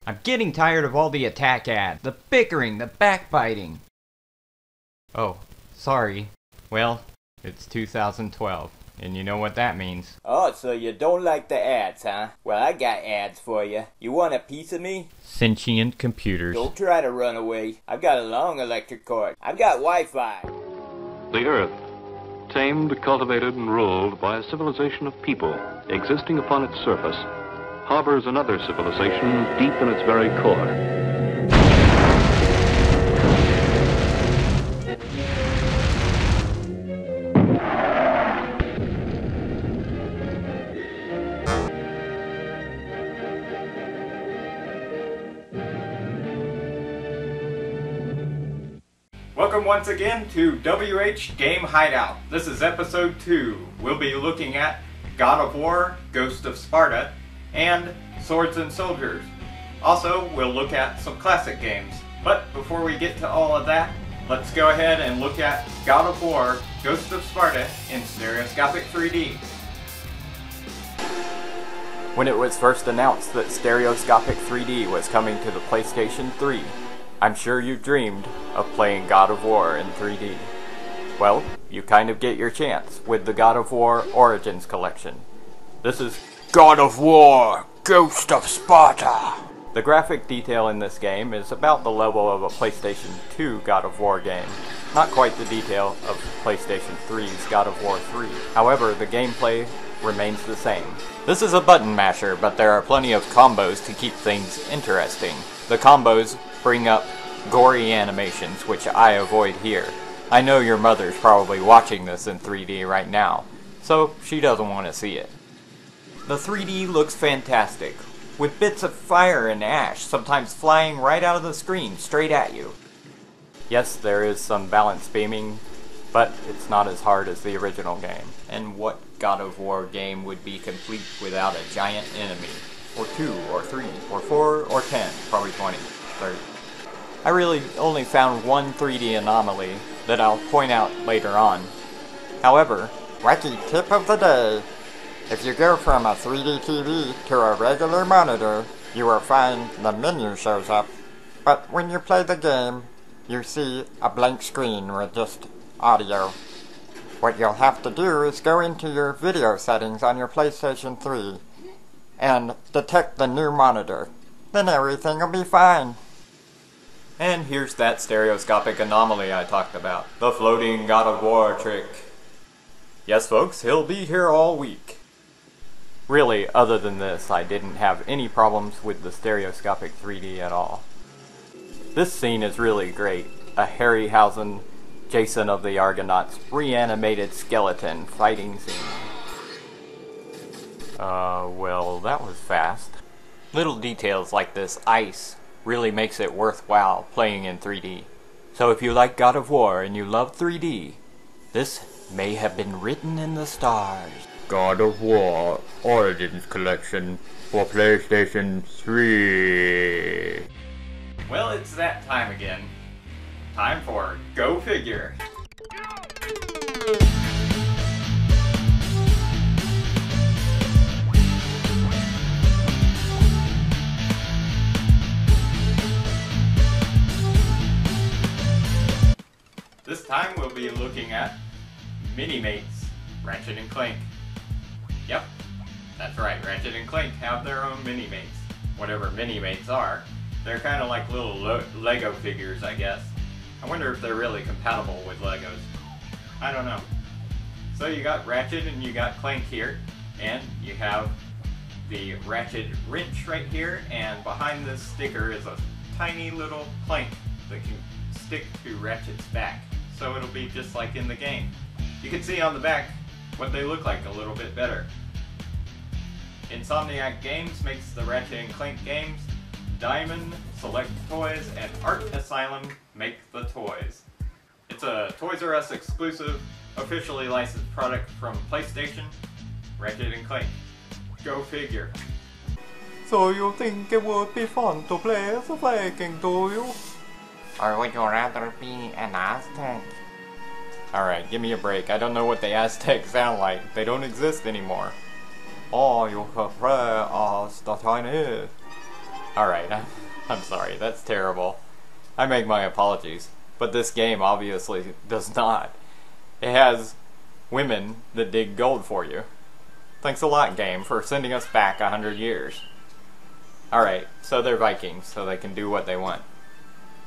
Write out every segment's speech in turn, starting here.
I'm getting tired of all the attack ads, the bickering, the backbiting. Oh, sorry. Well, it's 2012, and you know what that means. Oh, so you don't like the ads, huh? Well, I got ads for you. You want a piece of me? Sentient computers. Don't try to run away. I've got a long electric cord. I've got Wi-Fi. The Earth, tamed, cultivated, and ruled by a civilization of people existing upon its surface, harbors another civilization deep in its very core. Welcome once again to WH Game Hideout. This is episode 2. We'll be looking at God of War, Ghost of Sparta, and Swords and Soldiers. Also, we'll look at some classic games. But before we get to all of that, let's go ahead and look at God of War, Ghost of Sparta in stereoscopic 3D. When it was first announced that stereoscopic 3D was coming to the PlayStation 3, I'm sure you dreamed of playing God of War in 3D. Well, you kind of get your chance with the God of War Origins collection. This is God of War, Ghost of Sparta! The graphic detail in this game is about the level of a PlayStation 2 God of War game. Not quite the detail of PlayStation 3's God of War 3. However, the gameplay remains the same. This is a button masher, but there are plenty of combos to keep things interesting. The combos bring up gory animations, which I avoid here. I know your mother's probably watching this in 3D right now, so she doesn't want to see it. The 3D looks fantastic, with bits of fire and ash sometimes flying right out of the screen straight at you. Yes, there is some balance beaming, but it's not as hard as the original game. And what God of War game would be complete without a giant enemy? Or 2, or 3, or 4, or 10, probably 20, 30. I really only found one 3D anomaly that I'll point out later on. However, wacky tip of the day. If you go from a 3D TV to a regular monitor, you will find the menu shows up. But when you play the game, you see a blank screen with just audio. What you'll have to do is go into your video settings on your PlayStation 3 and detect the new monitor. Then everything will be fine. And here's that stereoscopic anomaly I talked about. The floating God of War trick. Yes folks, he'll be here all week. Really, other than this, I didn't have any problems with the stereoscopic 3D at all. This scene is really great. A Harryhausen, Jason of the Argonauts reanimated skeleton fighting scene. Well, that was fast. Little details like this ice really makes it worthwhile playing in 3D. So if you like God of War and you love 3D, this may have been written in the stars. God of War Origins Collection for PlayStation 3. Well, it's that time again. Time for Go Figure. This time we'll be looking at Mini-Mates, Ratchet and Clank. Yep, that's right, Ratchet and Clank have their own Mini-Mates. Whatever Mini-Mates are, they're kind of like little Lego figures, I guess. I wonder if they're really compatible with Legos. I don't know. So you got Ratchet and you got Clank here, and you have the Ratchet wrench right here, and behind this sticker is a tiny little plank that can stick to Ratchet's back. So it'll be just like in the game. You can see on the back what they look like a little bit better. Insomniac Games makes the Ratchet and Clank games. Diamond, Select Toys, and Art Asylum make the toys. It's a Toys R Us exclusive, officially licensed product from PlayStation, Ratchet and Clank. Go figure. So you think it would be fun to play as a Viking, do you? Or would you rather be an Aztec? Alright, give me a break. I don't know what the Aztecs sound like. They don't exist anymore. Or you could play as the Chinese. Alright, I'm sorry, that's terrible. I make my apologies. But this game obviously does not. It has women that dig gold for you. Thanks a lot, game, for sending us back 100 years. Alright, so they're Vikings, so they can do what they want.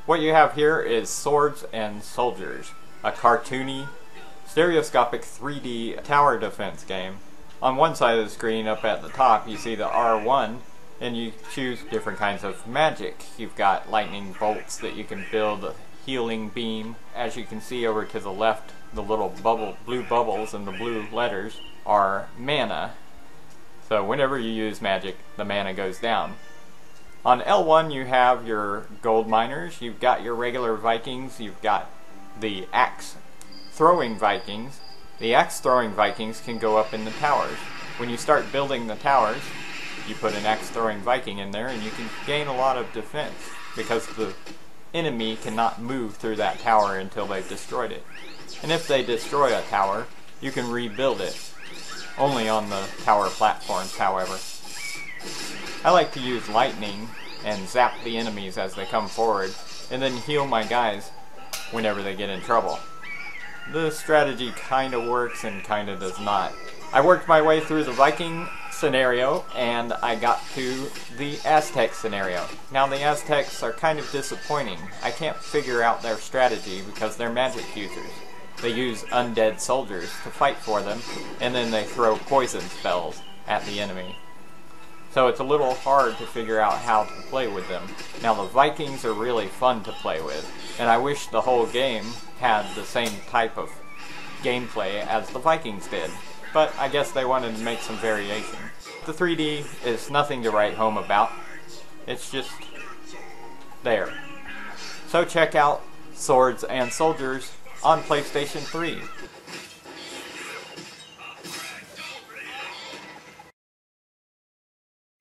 What you have here is Swords and Soldiers, a cartoony, stereoscopic 3D tower defense game. On one side of the screen, up at the top, you see the R1, and you choose different kinds of magic. You've got lightning bolts that you can build a healing beam. As you can see over to the left, the little blue bubbles and the blue letters are mana. So whenever you use magic, the mana goes down. On L1 you have your gold miners, you've got your regular Vikings, you've got the axe throwing Vikings. The axe throwing Vikings can go up in the towers. When you start building the towers, you put an axe throwing Viking in there and you can gain a lot of defense because the enemy cannot move through that tower until they've destroyed it. And if they destroy a tower, you can rebuild it. Only on the tower platforms, however. I like to use lightning and zap the enemies as they come forward, and then heal my guys whenever they get in trouble. This strategy kinda works and kinda does not. I worked my way through the Viking scenario and I got to the Aztec scenario. Now the Aztecs are kind of disappointing. I can't figure out their strategy because they're magic users. They use undead soldiers to fight for them, and then they throw poison spells at the enemy. So it's a little hard to figure out how to play with them. Now the Vikings are really fun to play with, and I wish the whole game had the same type of gameplay as the Vikings did. But I guess they wanted to make some variation. The 3D is nothing to write home about. It's just there. So check out Swords and Soldiers on PlayStation 3.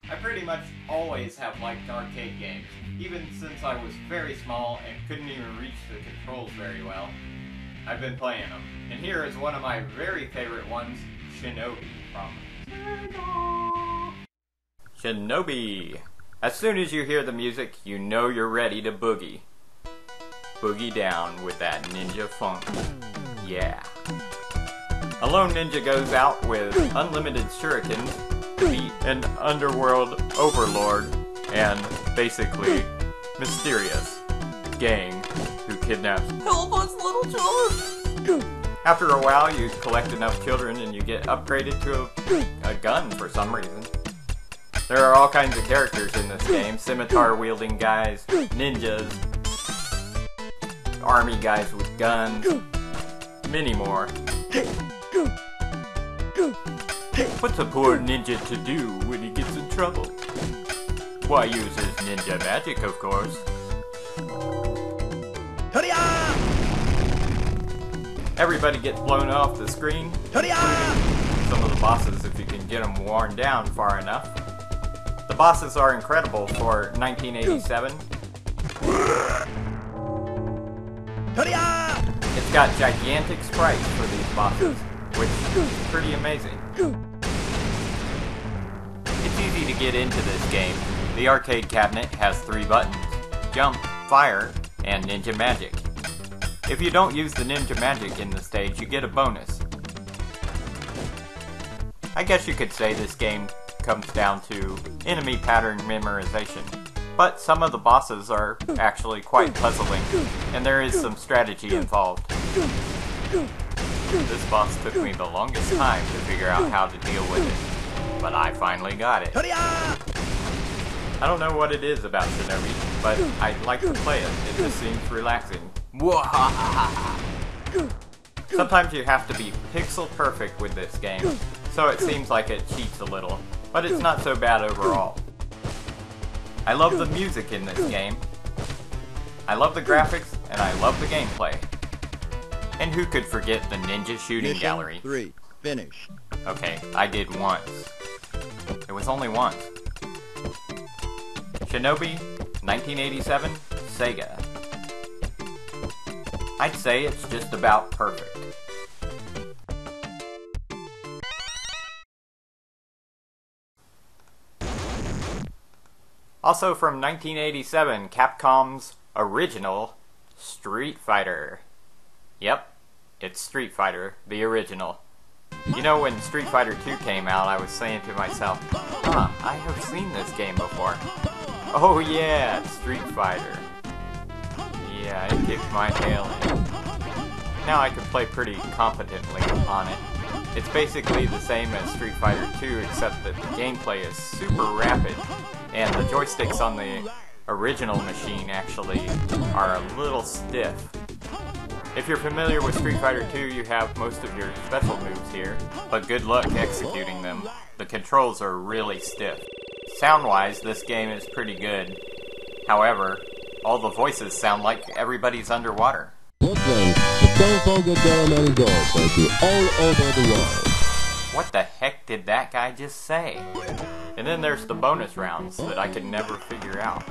I pretty much always have liked arcade games, even since I was very small and couldn't even reach the controls very well. I've been playing them, and here is one of my very favorite ones, Shinobi from Sega. Shinobi! As soon as you hear the music, you know you're ready to boogie. Boogie down with that ninja funk. Yeah. A lone ninja goes out with unlimited shurikens to beat an underworld overlord and basically mysterious gang who kidnaps Help us, little children! After a while, you collect enough children and you get upgraded to a gun for some reason. There are all kinds of characters in this game. Scimitar-wielding guys, ninjas, army guys with guns, many more. What's a poor ninja to do when he gets in trouble? Why, use his ninja magic, of course. Everybody gets blown off the screen, including some of the bosses if you can get them worn down far enough. The bosses are incredible for 1987. It's got gigantic sprites for these bosses, which is pretty amazing. It's easy to get into this game. The arcade cabinet has 3 buttons: jump, fire, and ninja magic. If you don't use the ninja magic in the stage, you get a bonus. I guess you could say this game comes down to enemy pattern memorization. But some of the bosses are actually quite puzzling, and there is some strategy involved. This boss took me the longest time to figure out how to deal with it, but I finally got it. I don't know what it is about Shinobi, but I like to play it. It just seems relaxing. Sometimes you have to be pixel perfect with this game, so it seems like it cheats a little, but it's not so bad overall. I love the music in this game. I love the graphics, and I love the gameplay. And who could forget the ninja shooting gallery? 3. Finish. Okay, I did once. It was only once. Shinobi, 1987, Sega. I'd say it's just about perfect. Also from 1987, Capcom's original Street Fighter. Yep, it's Street Fighter, the original. You know, when Street Fighter 2 came out, I was saying to myself, I have seen this game before. Oh yeah, it's Street Fighter. Yeah, it kicked my tail in. Now I can play pretty competently on it. It's basically the same as Street Fighter 2, except that the gameplay is super rapid, and the joysticks on the original machine actually are a little stiff. If you're familiar with Street Fighter 2, you have most of your special moves here, but good luck executing them. The controls are really stiff. Sound-wise, this game is pretty good. However, all the voices sound like everybody's underwater. Brooklyn, but don't forget there are many doors open all over the world. What the heck did that guy just say? And then there's the bonus rounds that I could never figure out.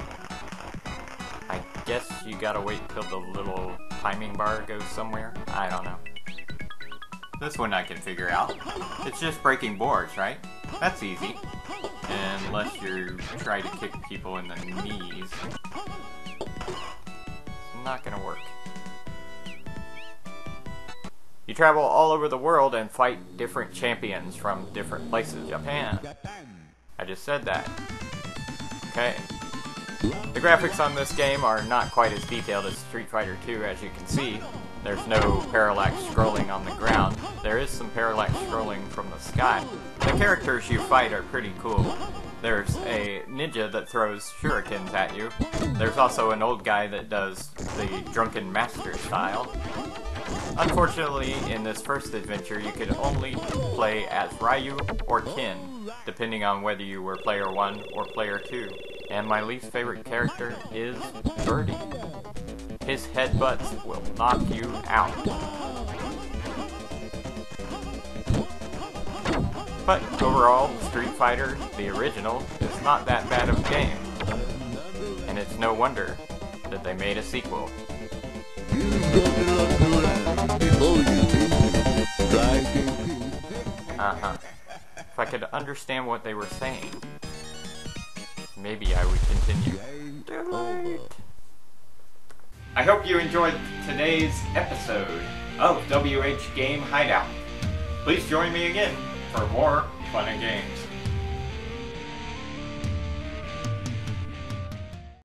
I guess you gotta wait till the little timing bar goes somewhere? I don't know. This one I can figure out. It's just breaking boards, right? That's easy. Unless you try to kick people in the knees. It's not gonna work. You travel all over the world and fight different champions from different places. Japan. I just said that. Okay. The graphics on this game are not quite as detailed as Street Fighter 2, as you can see. There's no parallax scrolling on the ground. There is some parallax scrolling from the sky. The characters you fight are pretty cool. There's a ninja that throws shurikens at you. There's also an old guy that does the drunken master style. Unfortunately, in this first adventure, you could only play as Ryu or Ken, depending on whether you were player 1 or player 2. And my least favorite character is Birdie. His headbutts will knock you out. But overall, Street Fighter, the original, is not that bad of a game. And it's no wonder that they made a sequel. If I could understand what they were saying, maybe I would continue. Delete. I hope you enjoyed today's episode of WH Game Hideout. Please join me again for more fun and games.